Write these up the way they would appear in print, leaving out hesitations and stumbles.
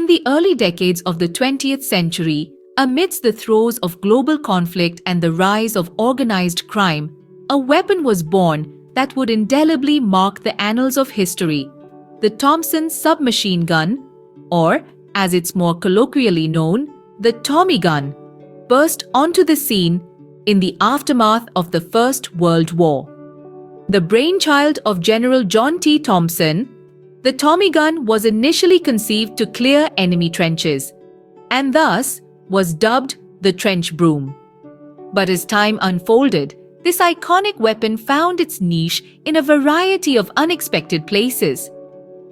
In the early decades of the 20th century, amidst the throes of global conflict and the rise of organized crime, a weapon was born that would indelibly mark the annals of history. The Thompson Submachine Gun, or as it's more colloquially known, the Tommy Gun, burst onto the scene in the aftermath of the First World War. The brainchild of General John T. Thompson, the Tommy Gun was initially conceived to clear enemy trenches, and thus was dubbed the trench broom. But as time unfolded, this iconic weapon found its niche in a variety of unexpected places.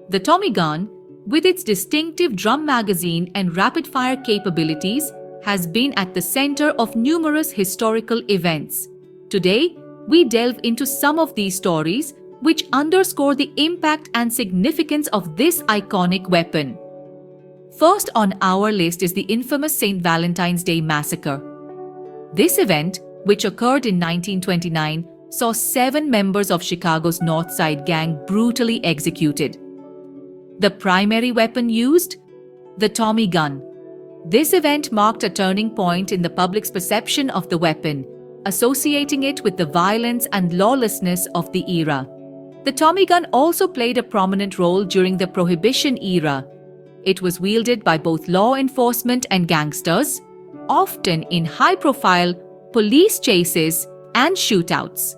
The Tommy Gun, with its distinctive drum magazine and rapid-fire capabilities, has been at the center of numerous historical events. Today, we delve into some of these stories, which underscore the impact and significance of this iconic weapon. First on our list is the infamous St. Valentine's Day Massacre. This event, which occurred in 1929, saw 7 members of Chicago's North Side Gang brutally executed. The primary weapon used? The Tommy Gun. This event marked a turning point in the public's perception of the weapon, associating it with the violence and lawlessness of the era. The Tommy Gun also played a prominent role during the Prohibition era. It was wielded by both law enforcement and gangsters, often in high-profile police chases and shootouts.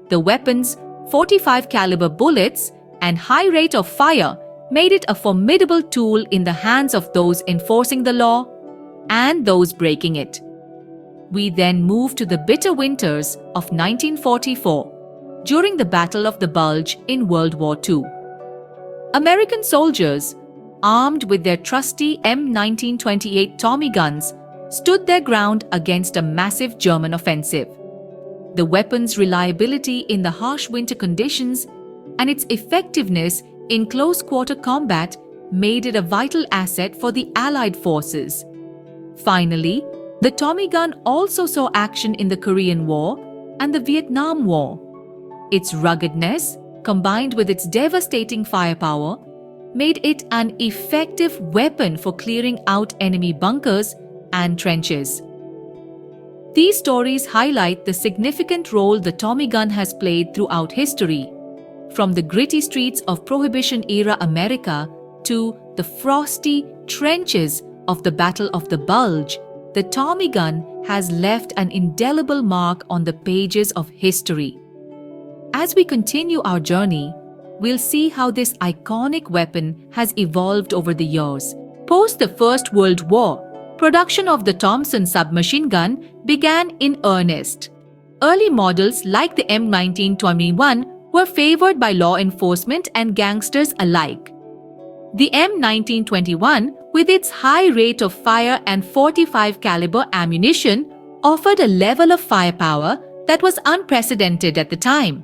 The weapon's 45 caliber bullets and high rate of fire made it a formidable tool in the hands of those enforcing the law and those breaking it. We then move to the bitter winters of 1944, during the Battle of the Bulge in World War II. American soldiers, armed with their trusty M1928 Tommy guns, stood their ground against a massive German offensive. The weapon's reliability in the harsh winter conditions and its effectiveness in close-quarter combat made it a vital asset for the Allied forces. Finally, the Tommy Gun also saw action in the Korean War and the Vietnam War. Its ruggedness, combined with its devastating firepower, made it an effective weapon for clearing out enemy bunkers and trenches. These stories highlight the significant role the Tommy Gun has played throughout history, from the gritty streets of Prohibition-era America to the frosty trenches of the Battle of the Bulge. The Tommy Gun has left an indelible mark on the pages of history. As we continue our journey, we'll see how this iconic weapon has evolved over the years. Post the First World War, production of the Thompson Submachine Gun began in earnest. Early models like the M1921 were favored by law enforcement and gangsters alike. The M1921, with its high rate of fire and 45 caliber ammunition, offered a level of firepower that was unprecedented at the time.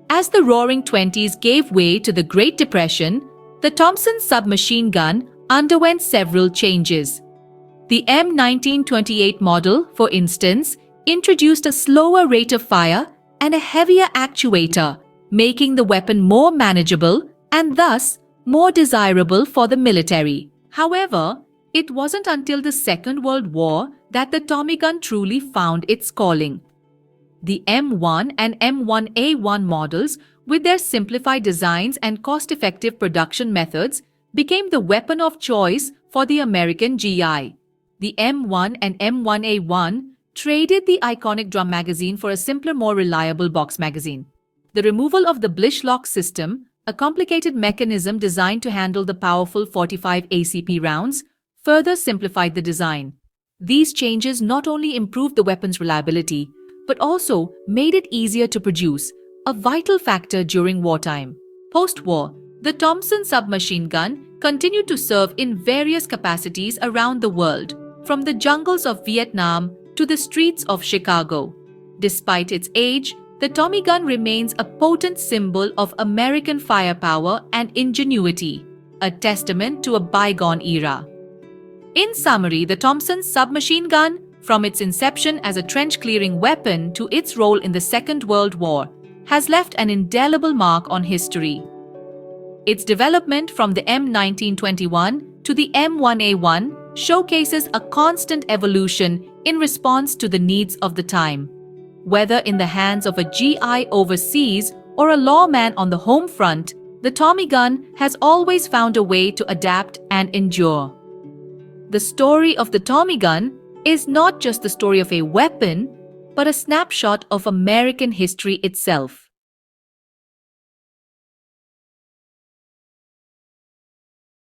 As the Roaring Twenties gave way to the Great Depression, the Thompson Submachine Gun underwent several changes. The M1928 model, for instance, introduced a slower rate of fire and a heavier actuator, making the weapon more manageable and thus more desirable for the military. However, it wasn't until the Second World War that the Tommy Gun truly found its calling. The M1 and M1A1 models, with their simplified designs and cost-effective production methods, became the weapon of choice for the American GI. The M1 and M1A1 traded the iconic drum magazine for a simpler, more reliable box magazine. The removal of the blish lock system, a complicated mechanism designed to handle the powerful 45 ACP rounds, further simplified the design. These changes not only improved the weapon's reliability, but also made it easier to produce, a vital factor during wartime. Post-war, the Thompson Submachine Gun continued to serve in various capacities around the world, from the jungles of Vietnam to the streets of Chicago. Despite its age, the Tommy Gun remains a potent symbol of American firepower and ingenuity, a testament to a bygone era. In summary, the Thompson Submachine Gun, from its inception as a trench-clearing weapon to its role in the Second World War, has left an indelible mark on history. Its development from the M1921 to the M1A1 showcases a constant evolution in response to the needs of the time. Whether in the hands of a GI overseas or a lawman on the home front, the Tommy gun has always found a way to adapt and endure. The story of the Tommy gun is not just the story of a weapon, but a snapshot of American history itself.